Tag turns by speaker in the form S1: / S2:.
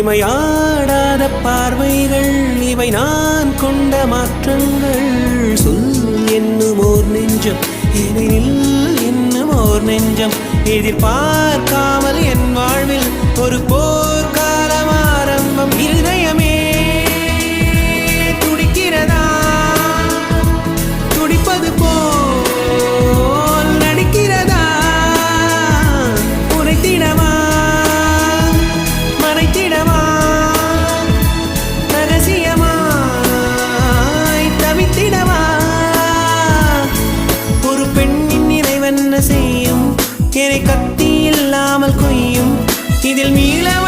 S1: இமையாடாத பார்வைகள் இவை நான் கொண்ட மாற்றங்கள். சொல் என்னும் ஓர் நெஞ்சம், எதிரில் என்னும் ஓர் நெஞ்சம், எதிர்பார்க்காமல் என் வாழ்வில் ஒரு போர்க்காலம் ஆரம்பம். இருதயமே துடிக்கிறதா, துடிப்பது போல் நடிக்கிறதா, உரைத்திடவா மறைத்திடவா, ரகசியமாய் தவித்திடவா. ஒரு பெண்ணின் நிறைவென்ன செய்யும், என்னை கத்தி இல்லாமல் கொய்யும், இதில் மீளவ